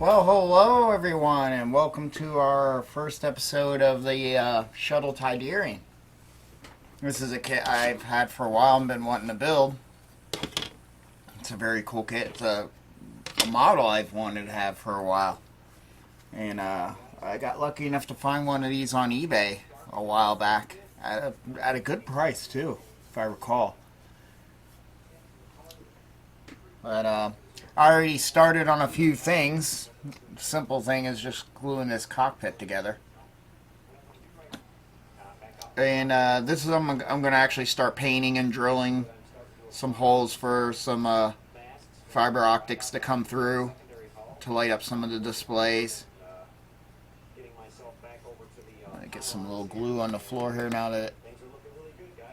Well, hello everyone, and welcome to our first episode of the Shuttle Tydirium. This is a kit I've had for a while and been wanting to build. It's a very cool kit. It's a model I've wanted to have for a while. And I got lucky enough to find one of these on eBay a while back at a good price too, if I recall. But I already started on a few things. Simple thing is just gluing this cockpit together. And this is I'm going to actually start painting and drilling some holes for some fiber optics to come through to light up some of the displays. Get some little glue on the floor here now that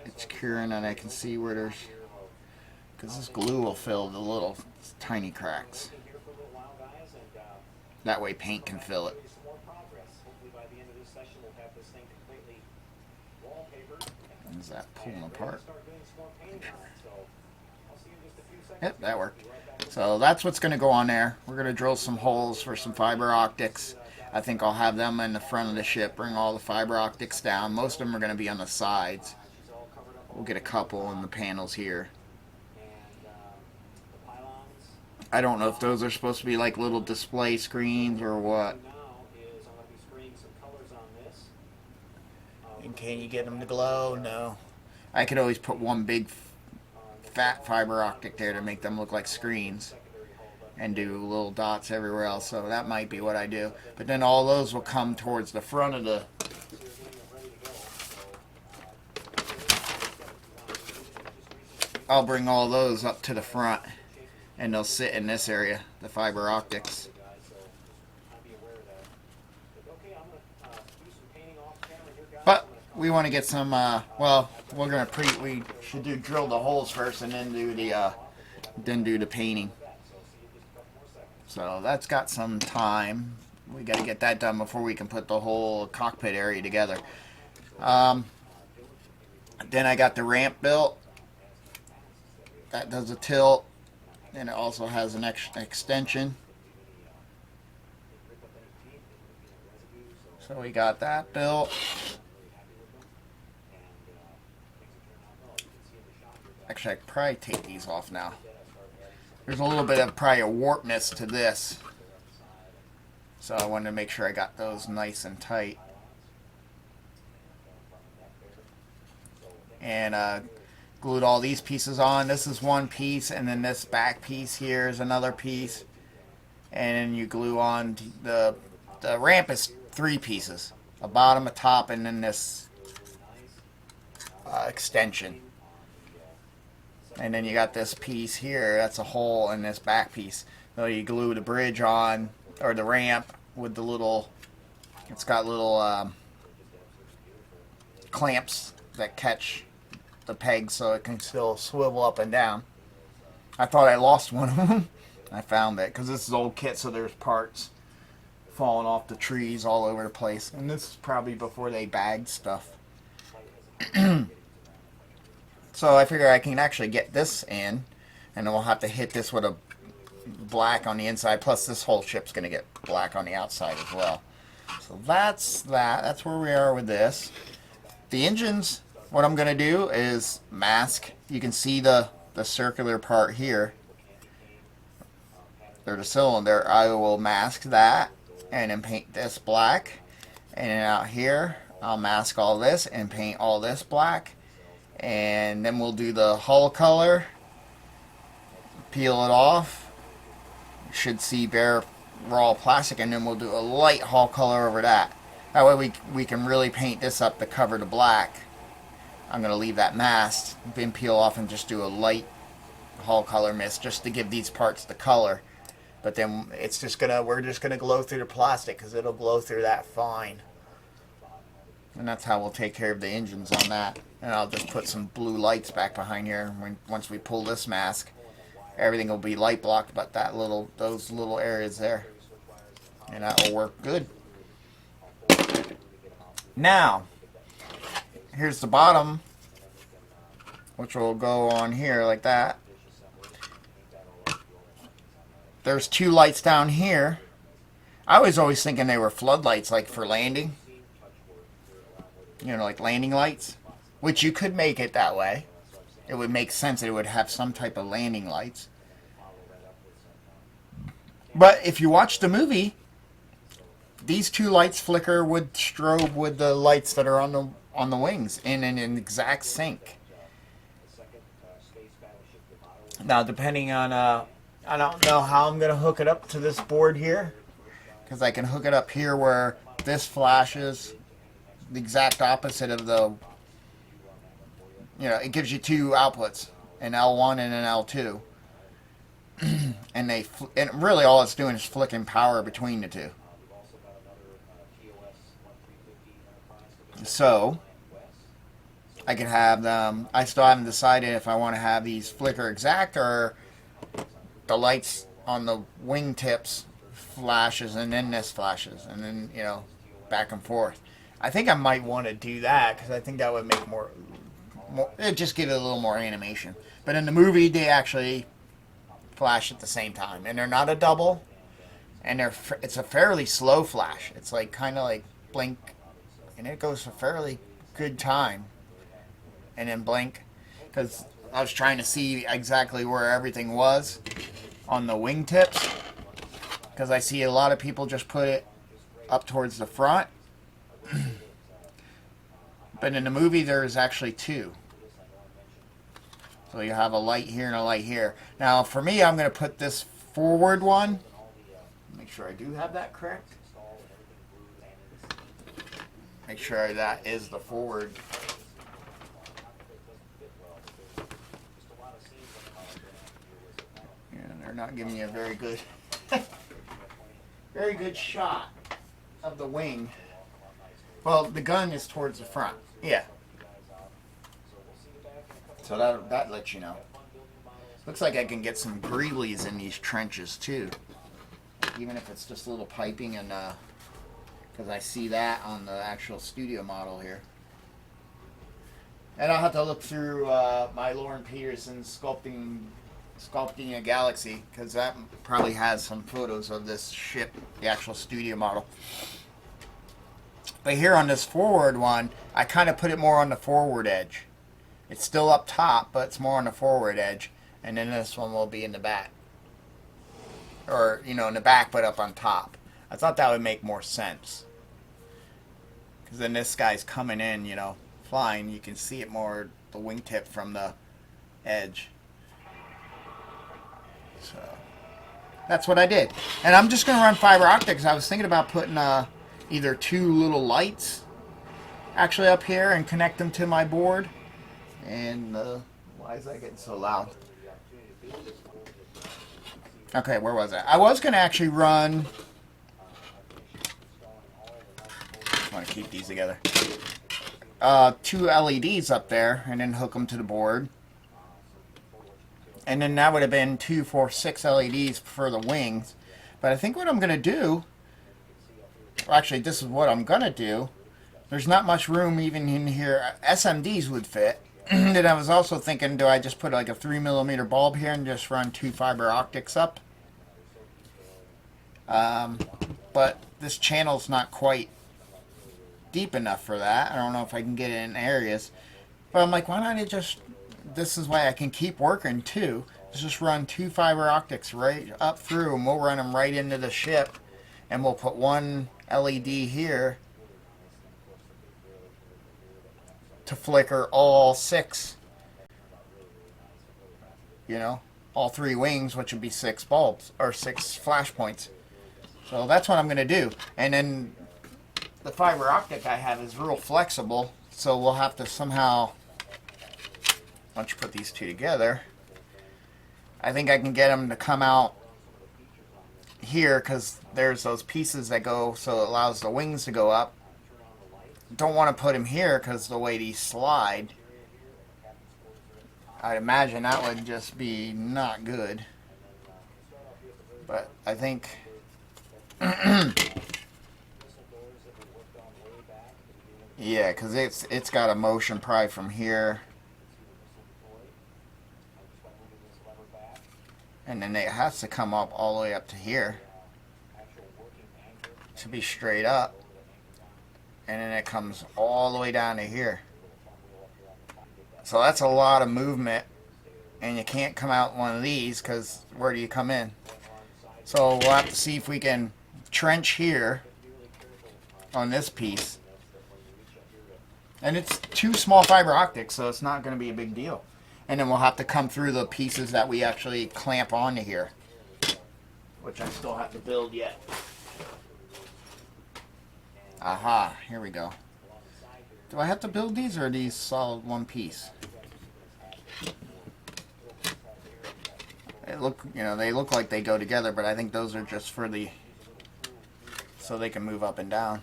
it's curing and I can see where there's, because this glue will fill the little tiny cracks. That way paint can fill it. Is that pulling apart? Yep, that worked. So that's what's going to go on there. We're going to drill some holes for some fiber optics. I think I'll have them in the front of the ship, bring all the fiber optics down. Most of them are going to be on the sides. We'll get a couple in the panels here. I don't know if those are supposed to be like little display screens or what. And can you get them to glow? No. I could always put one big fat fiber optic there to make them look like screens and do little dots everywhere else. So that might be what I do. But then all those will come towards the front of the... I'll bring all those up to the front. And they'll sit in this area, the fiber optics. But we want to get some, well, we're going to we should drill the holes first and then do the painting. So that's got some time. We got to get that done before we can put the whole cockpit area together. Then I got the ramp built. That does a tilt. And it also has an extension. So we got that built. Actually, I could probably take these off now. There's a little bit of probably a warpness to this. So I wanted to make sure I got those nice and tight. And glued all these pieces on. This is one piece, and then this back piece here is another piece. And then you glue on the ramp is three pieces: a bottom, a top, and then this extension. And then you got this piece here. That's a hole in this back piece. So you glue the bridge on, or the ramp, with the little. It's got little clamps that catch the pegs so it can still swivel up and down. I thought I lost one of them. I found it because this is old kit, so there's parts falling off the trees all over the place. And this is probably before they bagged stuff. So I figure I can actually get this in, and then we'll have to hit this with a black on the inside. Plus this whole ship's going to get black on the outside as well. So that's that. That's where we are with this. The engines, what I'm going to do is mask. You can see the circular part here. There's a cylinder. I will mask that and then paint this black. And then out here, I'll mask all this and paint all this black. And then we'll do the hull color. Peel it off. You should see bare raw plastic, and then we'll do a light hull color over that. That way we can really paint this up to cover the black. I'm going to leave that masked, then peel off and just do a light hull color mist just to give these parts the color. But then it's just we're just gonna glow through the plastic because it'll glow through that fine. And that's how we'll take care of the engines on that. And I'll just put some blue lights back behind here. Once we pull this mask, everything will be light blocked, but those little areas there, and that will work good. Now, here's the bottom, which will go on here like that. There's two lights down here I was always thinking they were floodlights, like for landing. You know, like landing lights, which you could make it that way. It would make sense. It would have some type of landing lights. But if you watch the movie, these two lights flicker with strobe with the lights that are on the wings in an exact sync. Now, depending on I don't know how I'm gonna hook it up to this board here, because I can hook it up here where this flashes the exact opposite of the. You know, it gives you two outputs, an L1 and an L2. And really all it's doing is flicking power between the two. So I could have them. I still haven't decided if I want to have these flicker exact or the lights on the wing tips flashes and then this flashes and then, you know, back and forth. I think I might want to do that because I think that would make more, it just give it a little more animation. But in the movie, they actually flash at the same time, and they're not a double, and it's a fairly slow flash. It's like kind of like blink, and it goes a fairly good time, and then blink, because I was trying to see exactly where everything was on the wingtips, because I see a lot of people just put it up towards the front. But in the movie, there's actually two. So you have a light here and a light here. Now, for me, I'm going to put this forward one. Make sure I do have that correct. Make sure that is the forward. And they're not giving you a very good, very good shot of the wing. Well, the gun is towards the front. Yeah. So that lets you know. Looks like I can get some greeblies in these trenches too. Even if it's just a little piping, and because I see that on the actual studio model here. And I'll have to look through my Lauren Peterson sculpting a galaxy, because that probably has some photos of this ship, the actual studio model. But here on this forward one, I kind of put it more on the forward edge. It's still up top, but it's more on the forward edge. And then this one will be in the back. Or, you know, in the back, but up on top. I thought that would make more sense. Because then this guy's coming in, you know, flying. You can see it more, the wingtip from the edge. So, that's what I did. And I'm just going to run fiber optics. I was thinking about putting either two little lights actually up here and connect them to my board. And why is that getting so loud? Okay, where was I? I was going to actually run. I want to keep these together. Two LEDs up there, and then hook them to the board. And then that would have been 2, 4, 6 LEDs for the wings. But I think what I'm going to do. Well, actually, this is what I'm going to do. There's not much room even in here. SMDs would fit. Then I was also thinking, do I just put like a 3mm bulb here and just run 2 fiber optics up? But this channel's not quite deep enough for that. I don't know if I can get it in areas. But I'm like, why not just... This is why I can keep working too. Just run 2 fiber optics right up through, and we'll run them right into the ship. And we'll put one LED here to flicker all 6, you know, all 3 wings, which would be 6 bulbs, or 6 flash points. So that's what I'm going to do. And then the fiber optic I have is real flexible, so we'll have to somehow, once you put these two together, I think I can get them to come out here, because there's those pieces that go, so it allows the wings to go up. Don't want to put him here because the way these slide, I'd imagine that would just be not good. But I think yeah, because it's got a motion probably from here, and then it has to come up all the way up to here. to be straight up, and then it comes all the way down to here. So that's a lot of movement, and you can't come out one of these because where do you come in? So we'll have to see if we can trench here on this piece. And it's 2 small fiber optics, so it's not going to be a big deal. And then we'll have to come through the pieces that we actually clamp onto here, which I still have to build yet. Aha, here we go. Do I have to build these, or are these solid one piece? They look, you know, they look like they go together, but I think those are just for the, so they can move up and down.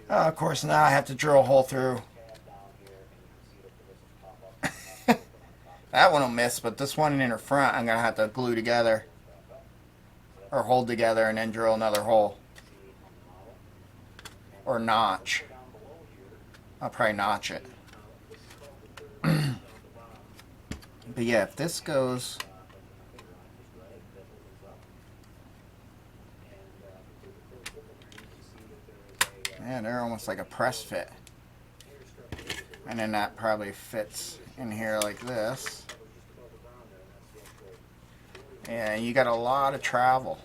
Of course, now I have to drill a hole through. That one will miss, but this one in the front I'm going to have to glue together, or hold together, and then drill another hole. Or notch. I'll probably notch it. But yeah, if this goes... Yeah, they're almost like a press fit. And then that probably fits in here like this. Yeah, you got a lot of travel.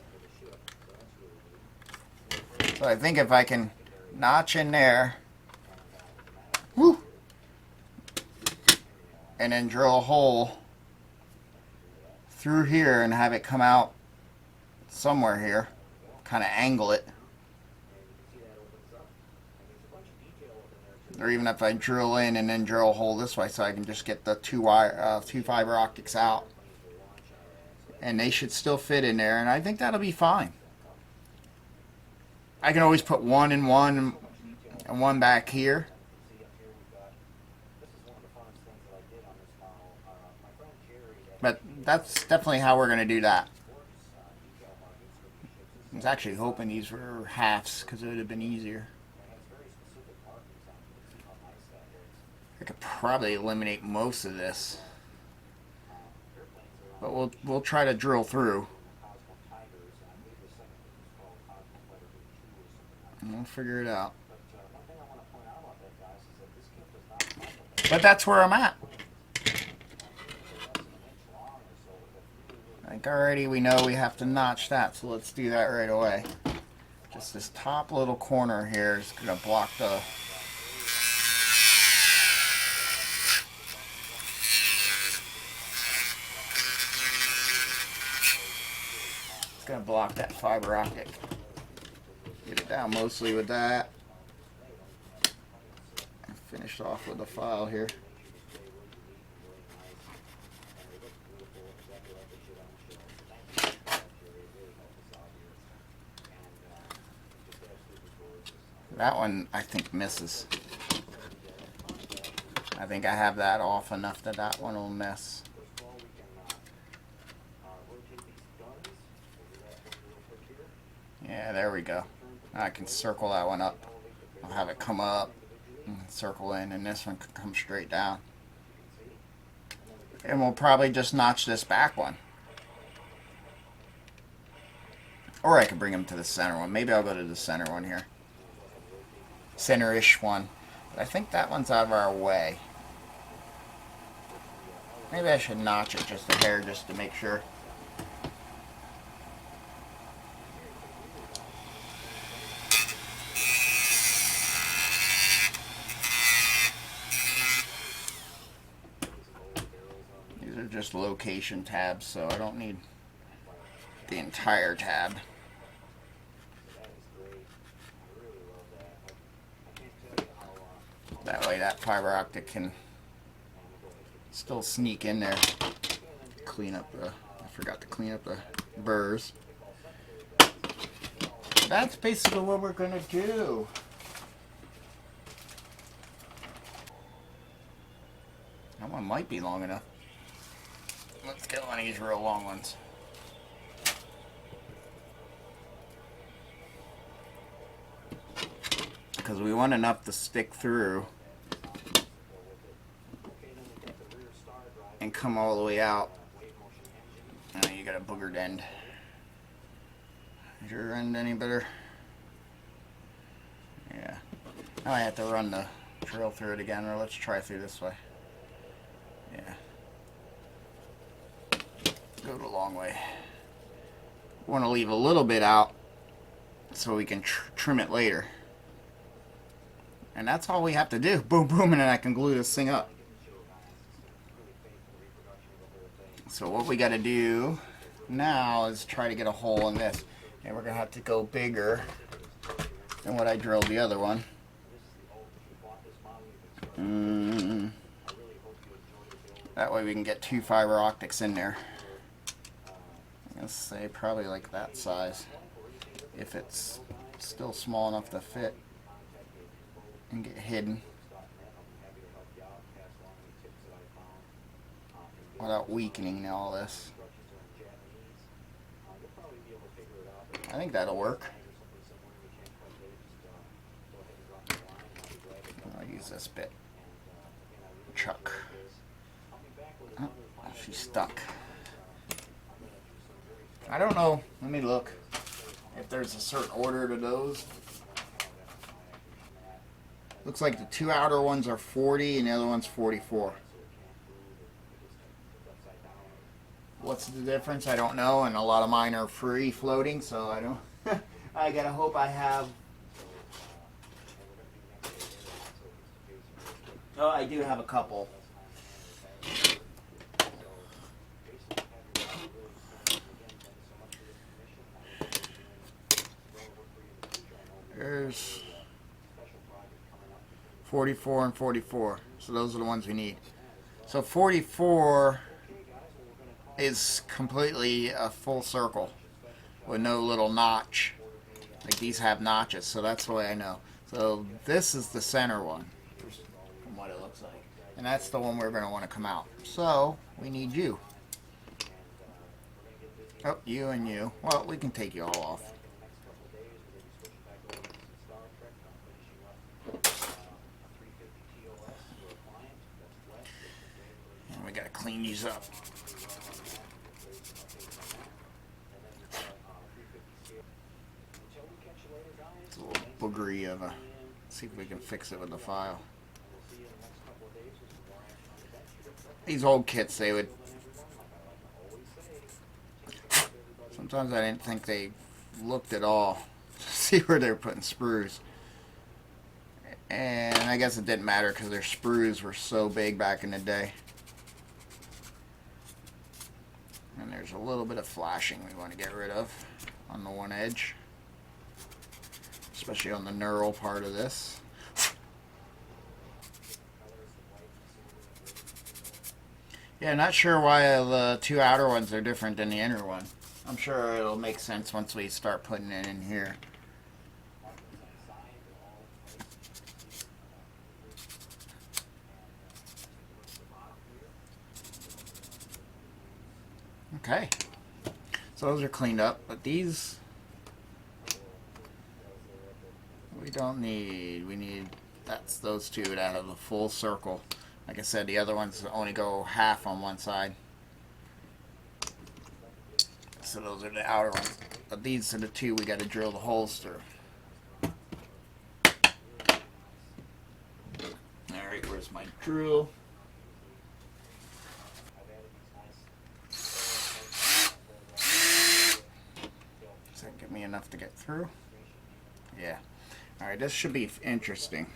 So I think if I can notch in there, whoo, and then drill a hole through here and have it come out somewhere here, kind of angle it. Or even if I drill in and then drill a hole this way, so I can just get the 2 fiber optics out. And they should still fit in there, and I think that'll be fine. I can always put one in one and one back here. But that's definitely how we're going to do that. I was actually hoping these were halves because it would have been easier. I could probably eliminate most of this, but we'll try to drill through. And we'll figure it out. But that's where I'm at. Like already we know we have to notch that, so let's do that right away. Just this top little corner here is going to block the... It's going to block that fiber optic. Get it down mostly with that. And finish off with the file here. That one I think misses. I think I have that off enough that that one will miss. Yeah, there we go. I can circle that one up. I'll have it come up and circle in, and this one can come straight down. And we'll probably just notch this back one. Or I could bring them to the center one. Maybe I'll go to the center one here. Center-ish one. But I think that one's out of our way. Maybe I should notch it just a hair just to make sure. These are just location tabs, so I don't need the entire tab. That way that fiber optic can still sneak in there. Clean up the, I forgot to clean up the burrs. That's basically what we're gonna do. That one might be long enough. Let's get one of these real long ones. Because we want enough to stick through and come all the way out. Oh, you got a boogered end. Is your end any better? Yeah. Now I have to run the drill through it again, or let's try through this way. Yeah. Go the long way. Want to leave a little bit out so we can trim it later. And that's all we have to do. Boom, boom, and then I can glue this thing up. So what we got to do now is try to get a hole in this. And we're going to have to go bigger than what I drilled the other one. That way we can get 2 fiber optics in there. I'm going to say probably like that size, if it's still small enough to fit and get hidden without weakening all this. I think that'll work. I'll use this bit. Chuck. Oh, she's stuck. I don't know. Let me look if there's a certain order to those. Looks like the 2 outer ones are 40 and the other one's 44. What's the difference? I don't know, and a lot of mine are free floating, so I don't. I gotta hope I have. Oh, I do have a couple. There's 44 and 44. So those are the ones we need. So 44 is completely a full circle with no little notch. Like these have notches, so that's the way I know. So this is the center one, from what it looks like. And that's the one we're going to want to come out. So we need you. Oh, you and you. Well, we can take you all off. And we got to clean these up. It's a little boogery of a. See if we can fix it with the file. These old kits, they would. Sometimes I didn't think they looked at all. See where they're putting sprues. And I guess it didn't matter because their sprues were so big back in the day. And there's a little bit of flashing we want to get rid of on the one edge. Especially on the knurl part of this. Yeah, not sure why the 2 outer ones are different than the inner one. I'm sure it'll make sense once we start putting it in here. Okay. So those are cleaned up, but these we don't need. We need, that's those 2 that have the full circle. Like I said, the other ones only go half on one side. So those are the outer ones. But these are the 2 we got to drill the holes through. Alright, where's my drill? Does that give me enough to get through? Yeah. Alright, this should be interesting.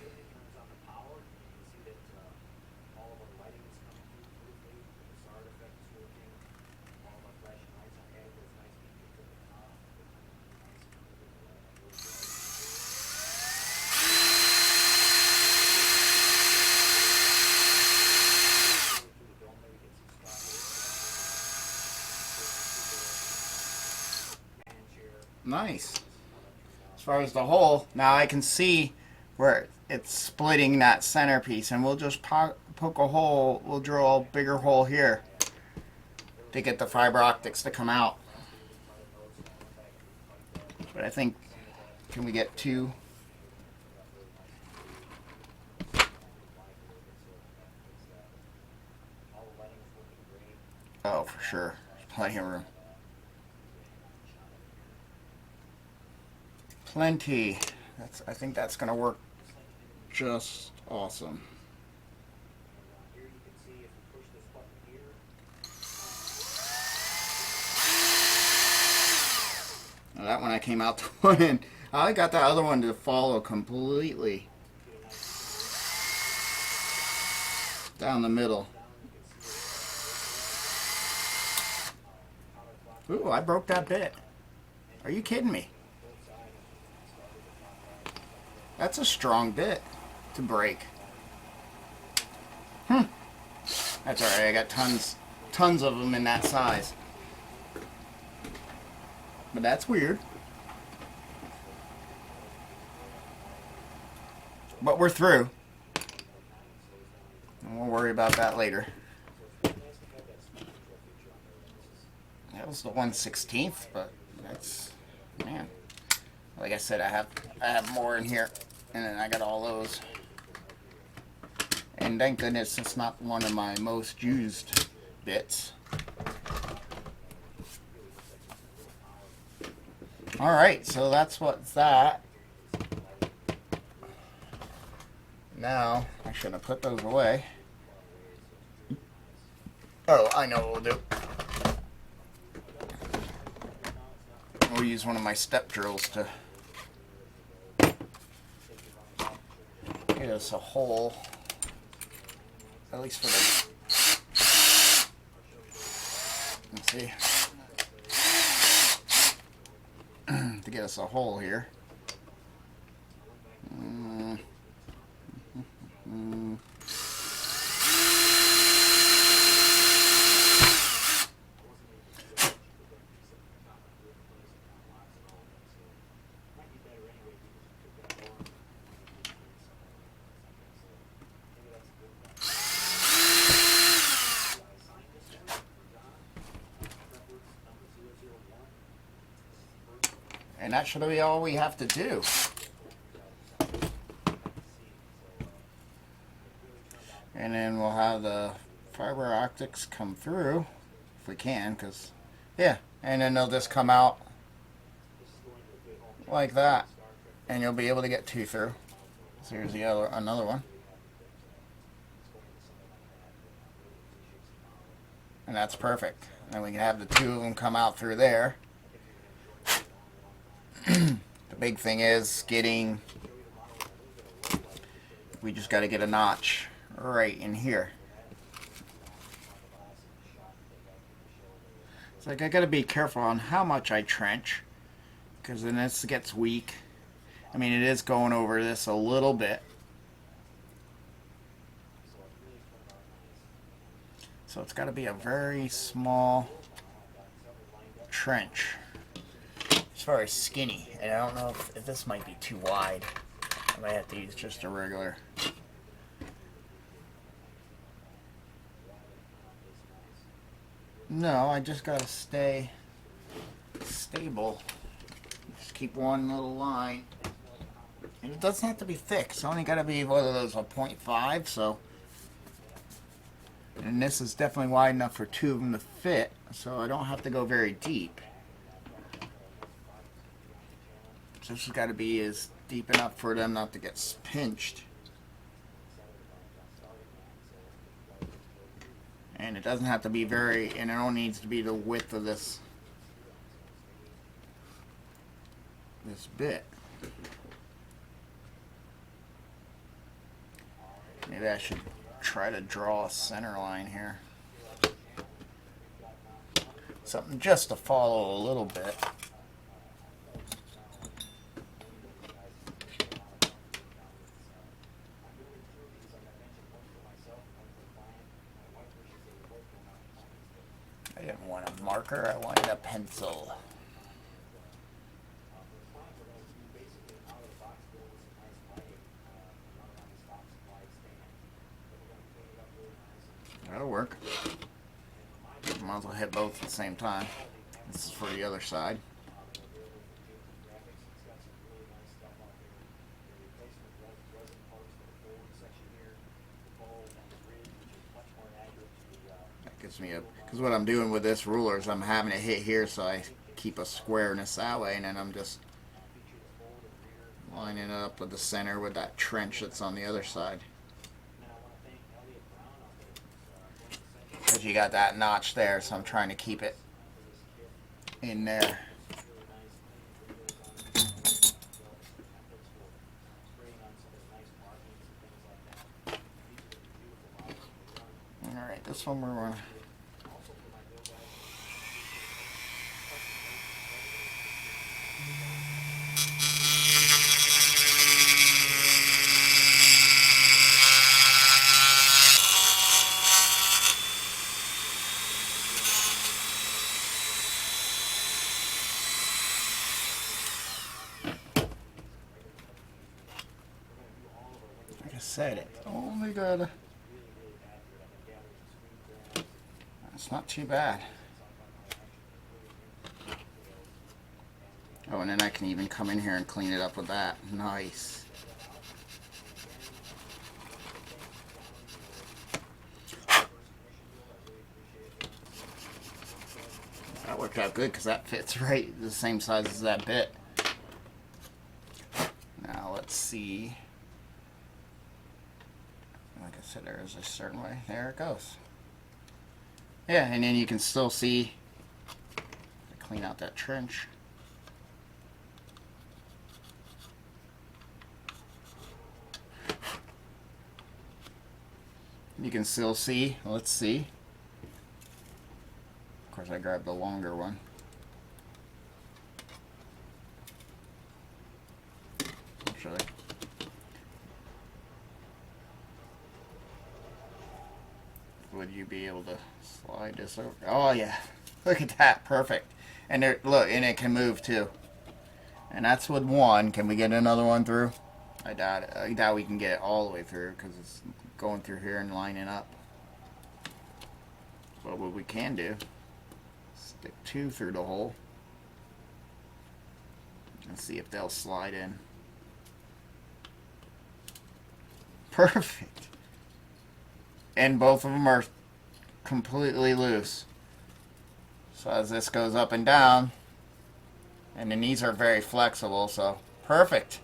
Nice. As far as the hole, now I can see where it's splitting that centerpiece, and we'll just poke a hole. We'll drill a bigger hole here to get the fiber optics to come out. But I think, can we get 2? Oh, for sure. There's plenty of room. Plenty. I think that's going to work just awesome. Now that one I came out to one end. I got the other one to follow completely down the middle. Ooh, I broke that bit. Are you kidding me? That's a strong bit to break. That's alright, I got tons of them in that size. But that's weird. But we're through. And we'll worry about that later. That was the 1/16th, but that's, man. Like I said, I have more in here, and then I got all those. And thank goodness it's not one of my most used bits. Alright, so that's what's that. Now, I shouldn't have put those away. Oh, I know what we'll do. We'll use one of my step drills to get us a hole, at least for the, let's see, to get us a hole here. And that should be all we have to do. And then we'll have the fiber optics come through, if we can, because, yeah. And then they'll just come out like that. And you'll be able to get two through. So here's the other, another one. And that's perfect. And we can have the two of them come out through there. The big thing is getting, we just got to get a notch right in here. It's like I got to be careful on how much I trench, because then this gets weak. I mean, it is going over this a little bit. So it's got to be a very small trench. As far as skinny, and I don't know if this might be too wide. I might have to use just a regular. No, I just gotta stay stable. Just keep one little line. And it doesn't have to be thick. It's only gotta be one of those, a 0.5, so. And this is definitely wide enough for two of them to fit, so I don't have to go very deep. So this has got to be as deep enough for them not to get pinched. And it doesn't have to be very, and it only needs to be the width of this bit. Maybe I should try to draw a center line here. Something just to follow a little bit. I didn't want a marker, I wanted a pencil. That'll work. Might as well hit both at the same time. This is for the other side. That gives me a, because what I'm doing with this ruler is I'm having it hit here so I keep a squareness that way, and then I'm just lining it up with the center with that trench that's on the other side. Because you got that notch there, so I'm trying to keep it in there. Alright, this one we're going to... Like I said, it only got... It's not too bad. Oh, and then I can even come in here and clean it up with that. Nice. That worked out good because that fits right the same size as that bit. Now let's see. Like I said, there is a certain way. There it goes. Yeah, and then you can still see, clean out that trench. You can still see, let's see. Of course I grabbed the longer one. Actually. Would you be able to slide this over? Oh yeah, look at that, perfect. And there, look, and it can move too. And that's with one. Can we get another one through? I doubt it. I doubt we can get it all the way through because it's going through here and lining up. But what we can do, stick two through the hole and see if they'll slide in. Perfect. And both of them are completely loose. So as this goes up and down, and then these are very flexible, so perfect.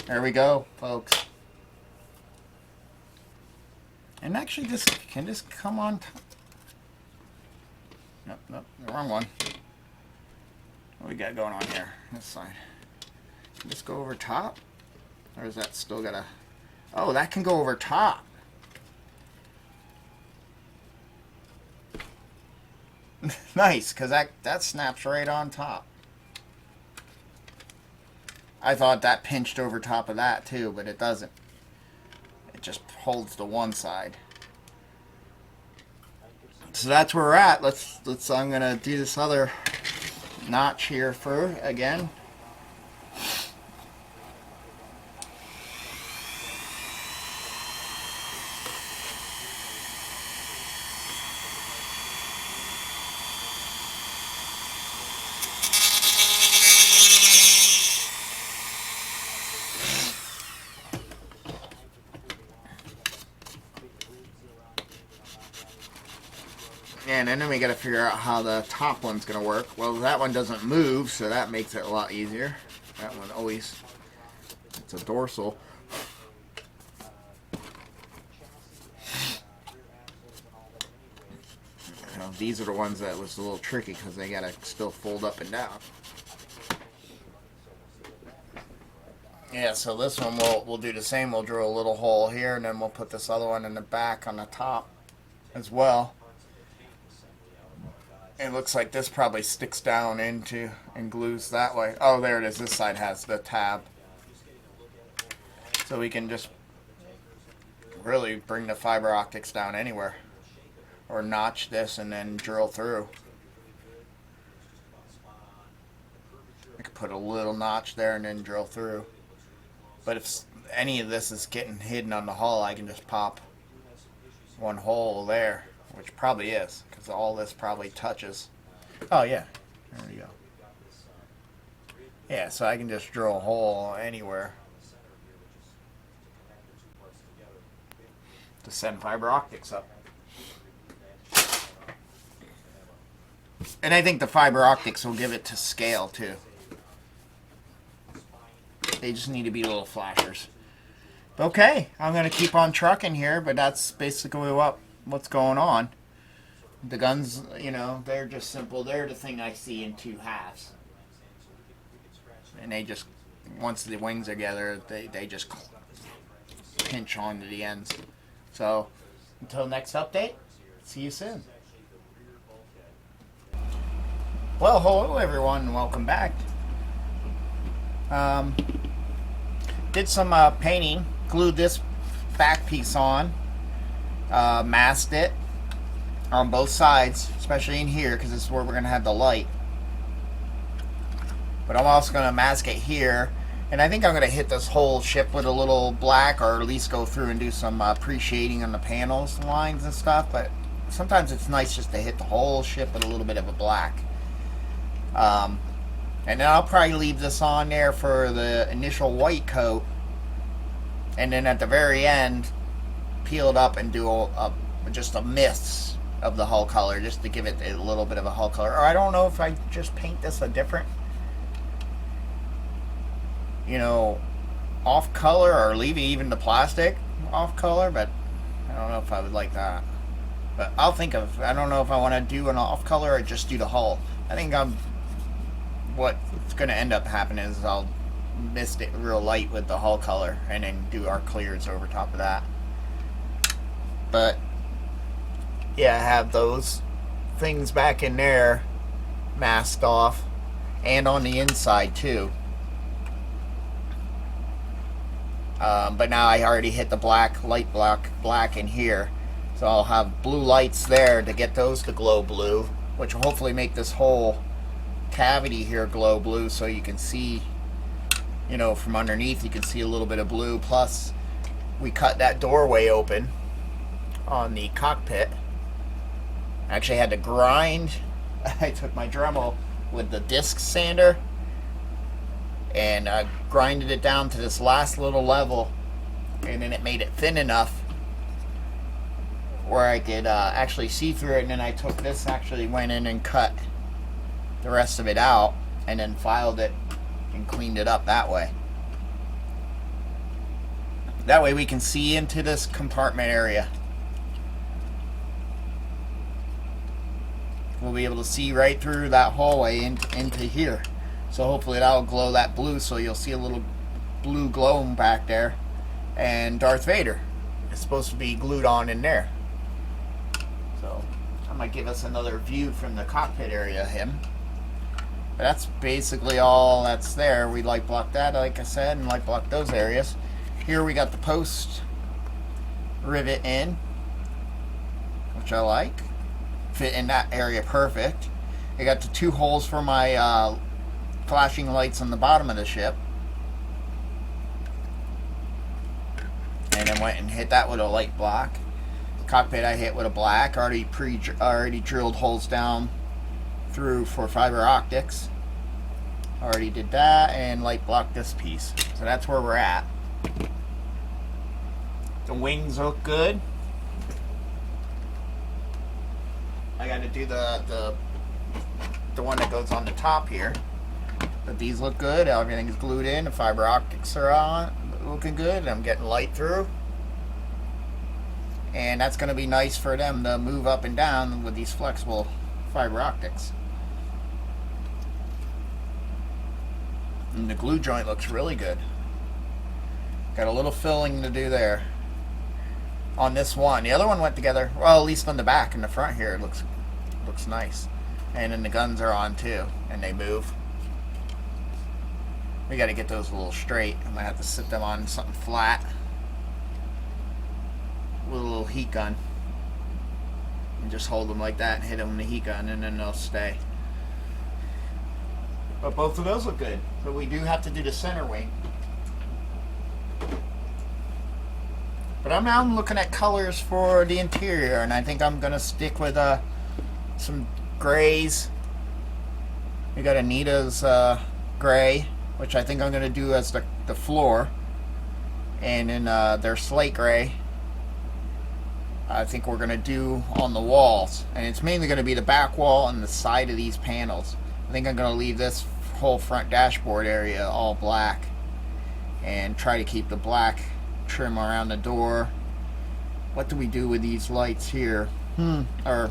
There we go, folks. And actually this can just come on top. Nope, nope, the wrong one. What we got going on here? This side. Can this go over top? Or is that still gotta... Oh, that can go over top. Nice, because that snaps right on top. I thought that pinched over top of that too, but it doesn't. It just holds to one side. So that's where we're at. Let's I'm gonna do this other notch here for again. And then we got to figure out how the top one's going to work. Well, that one doesn't move, so that makes it a lot easier. That one always, it's a dorsal. You know, these are the ones that was a little tricky because they got to still fold up and down. Yeah, so this one we'll do the same. We'll drill a little hole here, and then we'll put this other one in the back on the top as well. It looks like this probably sticks down into and glues that way. Oh, there it is. This side has the tab. So we can just really bring the fiber optics down anywhere. Or notch this and then drill through. I could put a little notch there and then drill through. But if any of this is getting hidden on the hull, I can just pop one hole there. Which probably is, because all this probably touches. Oh, yeah. There we go. Yeah, so I can just drill a hole anywhere to send fiber optics up. And I think the fiber optics will give it to scale, too. They just need to be little flashers. Okay, I'm going to keep on trucking here, but that's basically what's going on. The guns, you know, they're just simple. They're the thing I see in two halves. And they just, once the wings are together, they just pinch onto the ends. So, until next update, see you soon. Well, hello everyone, and welcome back. Did some painting, glued this back piece on, masked it on both sides, especially in here because this is where we're going to have the light. But I'm also going to mask it here, and I think I'm going to hit this whole ship with a little black, or at least go through and do some pre-shading on the panels, lines and stuff. But sometimes it's nice just to hit the whole ship with a little bit of a black. And then I'll probably leave this on there for the initial white coat, and then at the very end peel it up and do just a mist of the hull color, just to give it a little bit of a hull color. Or I don't know if I just paint this a different, you know, off color, or leave even the plastic off color, but I don't know if I would like that. But I'll think of, I don't know if I want to do an off color or just do the hull. I think what's going to end up happening is I'll mist it real light with the hull color and then do our clears over top of that. But yeah, I have those things back in there masked off, and on the inside too. But now I already hit the light black in here, so I'll have blue lights there to get those to glow blue, which will hopefully make this whole cavity here glow blue, so you can see, you know, from underneath you can see a little bit of blue. Plus we cut that doorway open on the cockpit. I actually had to grind. I took my Dremel with the disc sander and grinded it down to this last little level, and then it made it thin enough where I could actually see through it. And then I took this, actually went in and cut the rest of it out, and then filed it and cleaned it up that way. That way we can see into this compartment area. We'll be able to see right through that hallway into here. So hopefully that'll glow that blue, so you'll see a little blue glow back there. And Darth Vader is supposed to be glued on in there. So I might give us another view from the cockpit area of him. But that's basically all that's there. We light block that, like I said, and light block those areas. Here we got the post rivet in, which I like. Fit in that area perfect. I got the two holes for my flashing lights on the bottom of the ship. And then went and hit that with a light block. Cockpit I hit with a black. Already drilled holes down through for fiber optics. Already did that, and light blocked this piece. So that's where we're at. The wings look good. I got to do the one that goes on the top here. But these look good. Everything's glued in. The fiber optics are on, looking good. I'm getting light through. And that's going to be nice for them to move up and down with these flexible fiber optics. And the glue joint looks really good. Got a little filling to do there on this one. The other one went together, well, at least on the back and the front here, it looks nice. And then the guns are on too, and they move. We got to get those a little straight. I might have to sit them on something flat with a little heat gun, and just hold them like that and hit them with the heat gun, and then they'll stay. But both of those look good. But we do have to do the center wing. But I'm looking at colors for the interior, and I think I'm going to stick with some grays. We got Anita's gray, which I think I'm going to do as the floor. And then their slate gray, I think we're going to do on the walls. And it's mainly going to be the back wall and the side of these panels. I think I'm going to leave this whole front dashboard area all black. and try to keep the black trim around the door. What do we do with these lights here? Or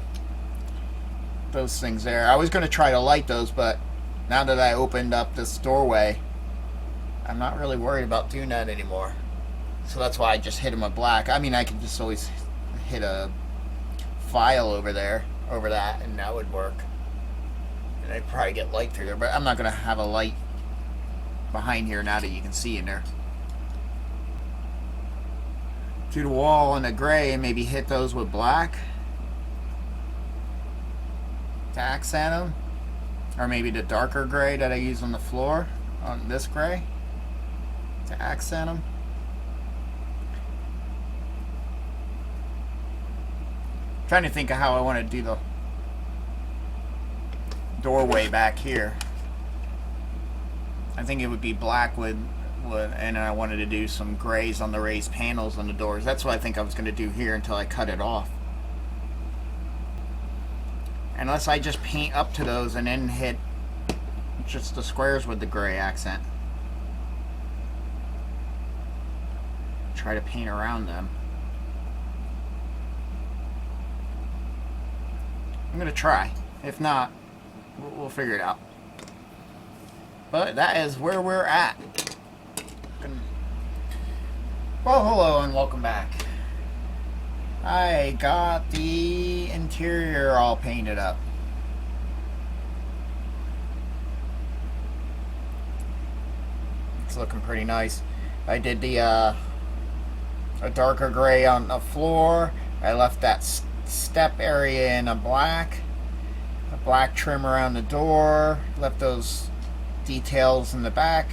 those things there. I was going to try to light those, but now that I opened up this doorway, I'm not really worried about doing that anymore. So that's why I just hit them with black. I mean, I could just always hit a file over there, over that, and that would work. And I'd probably get light through there, but I'm not going to have a light behind here now that you can see in there. To the wall and the gray, and maybe hit those with black to accent them. Or maybe the darker gray that I use on the floor, on this gray, to accent them. Trying to think of how I want to do the doorway back here. I think it would be black with and I wanted to do some grays on the raised panels on the doors. That's what I think I was going to do here until I cut it off. Unless I just paint up to those and then hit just the squares with the gray accent. Try to paint around them. I'm going to try. If not, we'll figure it out. But that is where we're at. Well, hello and welcome back. I got the interior all painted up. It's looking pretty nice. I did the a darker gray on the floor. I left that step area in a black trim around the door, left those details in the back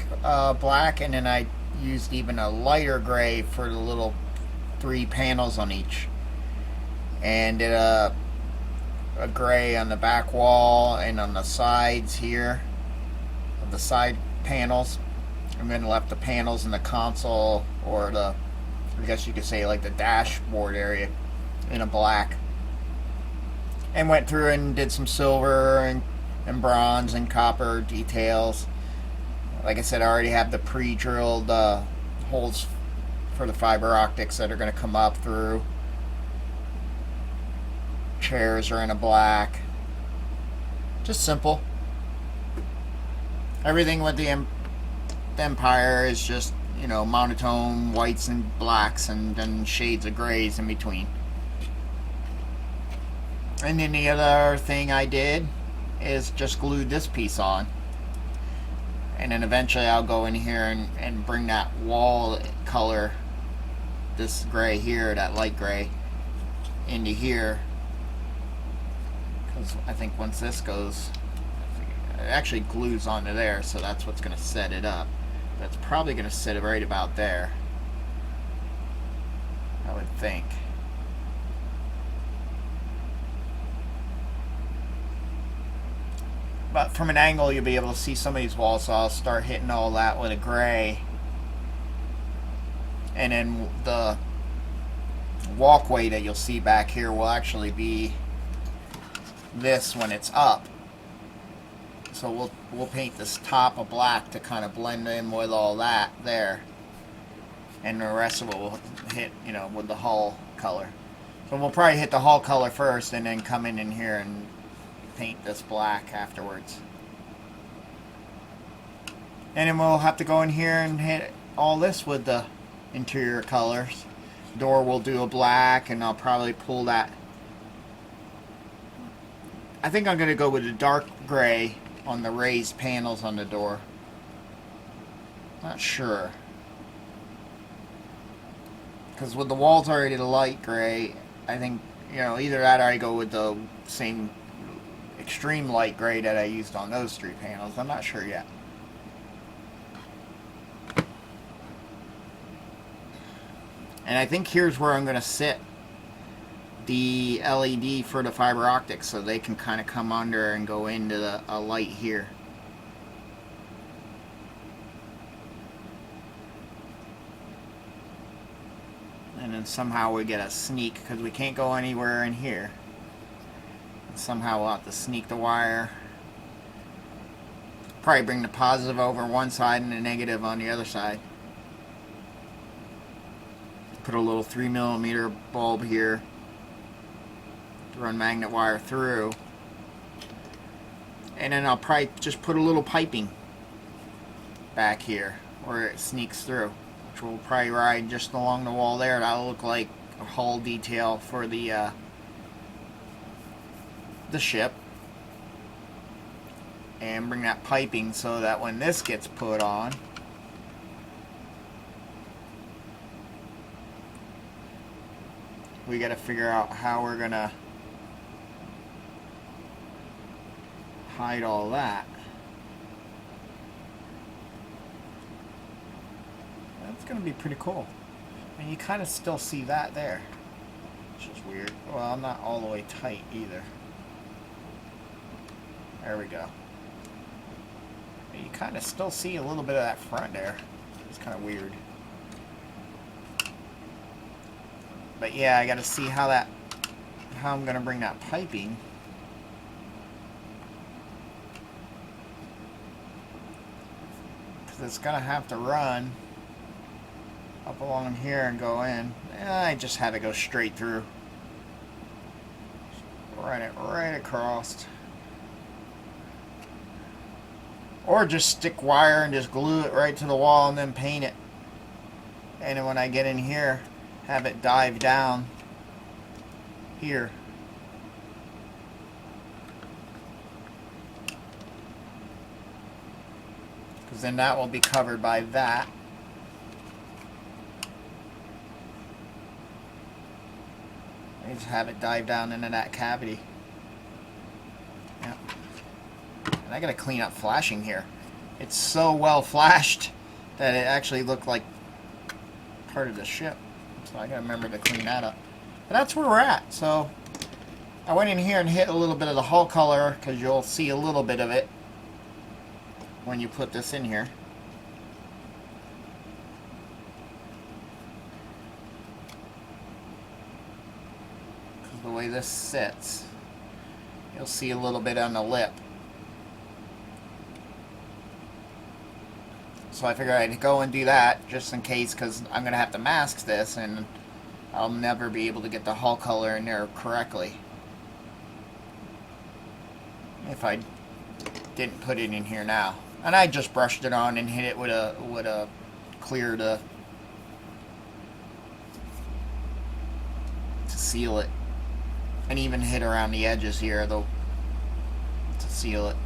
black, and then I used even a lighter gray for the little 3 panels on each, and did a gray on the back wall and on the sides here of the side panels, and then left the panels in the console, or the, I guess you could say like the dashboard area, in a black. And went through and did some silver and bronze and copper details. Like I said, I already have the pre-drilled holes for the fiber optics that are going to come up through. Chairs are in a black. Just simple. Everything with the Empire is just, you know, monotone whites and blacks, and then shades of grays in between. And then the other thing I did is just glued this piece on. And then eventually I'll go in here and bring that wall color, this gray here, that light gray, into here. Because I think once this goes, it actually glues onto there, so that's what's going to set it up. That's probably going to set it right about there, I would think. But from an angle, you'll be able to see some of these walls, so I'll start hitting all that with a gray. And then the walkway that you'll see back here will actually be this when it's up. So we'll paint this top of black to kind of blend in with all that there. And the rest of it will hit, you know, with the hull color. So we'll probably hit the hull color first and then come in here and paint this black afterwards. And then we'll have to go in here and hit all this with the interior colors. Door will do a black, and I'll probably pull that. I think I'm going to go with a dark gray on the raised panels on the door. Not sure. Because with the walls already the light gray, I think, you know, either that or I go with the same extreme light gray that I used on those 3 panels. I'm not sure yet. And I think here's where I'm going to sit the LED for the fiber optics, so they can kind of come under and go into a light here. And then somehow we get a sneak, because we can't go anywhere in here. Somehow we'll have to sneak the wire. Probably bring the positive over one side and the negative on the other side. put a little 3mm bulb here to run magnet wire through. And then I'll probably just put a little piping back here where it sneaks through, which will probably ride just along the wall there. That'll look like a hull detail for the ship. And bring that piping so that when this gets put on, we got to figure out how we're gonna hide all that. That's gonna be pretty cool. And you kind of still see that there, which is weird. Well, not all the way tight either. There we go. You kind of still see a little bit of that front there. It's kind of weird. But yeah, I got to see how I'm going to bring that piping. Because it's going to have to run up along here and go in. I just had to go straight through. Run it right across. Or just stick wire and just glue it right to the wall and then paint it. And then when I get in here, have it dive down here. Because then that will be covered by that. I just have it dive down into that cavity. Yeah. And I gotta clean up flashing here. It's so well flashed that it actually looked like part of the ship. So I gotta remember to clean that up. But that's where we're at. So I went in here and hit a little bit of the hull color because you'll see a little bit of it when you put this in here. Because the way this sits, you'll see a little bit on the lip. So I figured I'd go and do that just in case, because I'm going to have to mask this and I'll never be able to get the hull color in there correctly if I didn't put it in here now. And I just brushed it on and hit it with a clear to seal it, and even hit around the edges here though to seal it.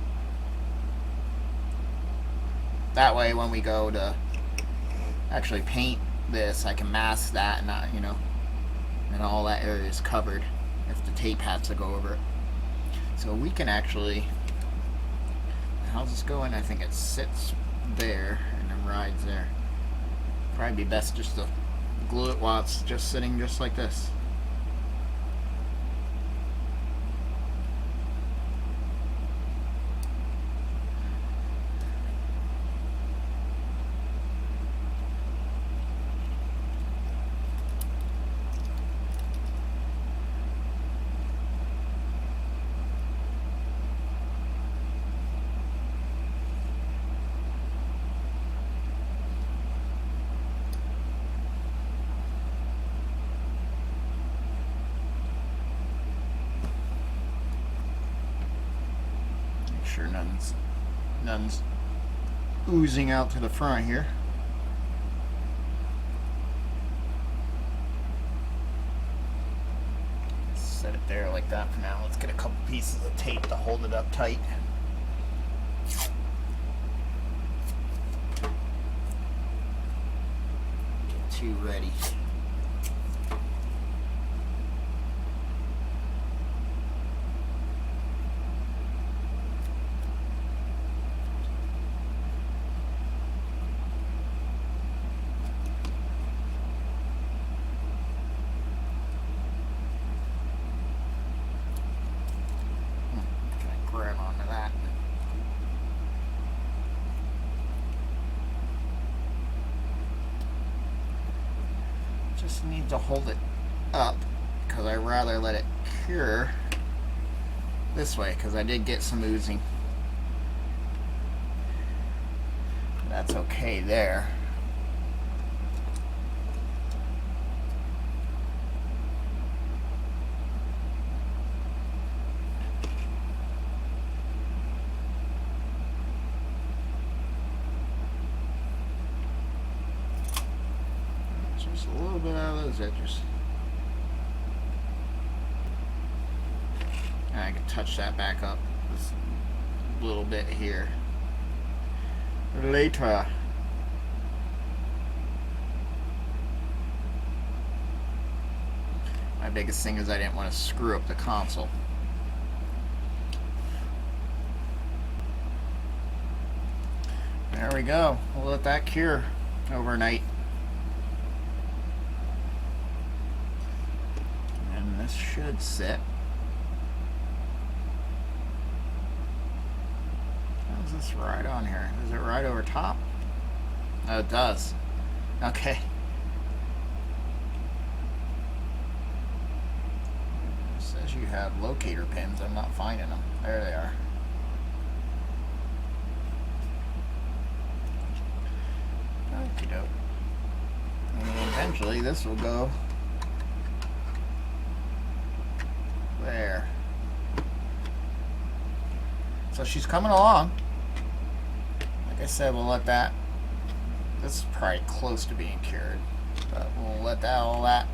That way when we go to actually paint this, I can mask that and not, and all that area is covered if the tape has to go over it. So we can actually, how's this going? I think it sits there and then rides there. Probably be best just to glue it while it's just sitting just like this. Sure none's oozing out to the front here. Set it there like that for now. Let's get a couple pieces of tape to hold it up tight. Get 2 ready. Grab onto that. Just need to hold it up because I'd rather let it cure this way because I did get some oozing. That's okay there. just a little bit out of those edges. And I can touch that back up this little bit here later. My biggest thing is I didn't want to screw up the console. There we go. We'll let that cure overnight. And this should sit. How's this right on here? Is it right over top? Oh, it does. Okay. It says you have locator pins. I'm not finding them. There they are. Okie doke. And eventually this will go there. So she's coming along. Like I said, we'll let that. This is probably close to being cured, but we'll let that all that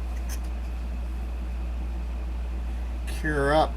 cure up.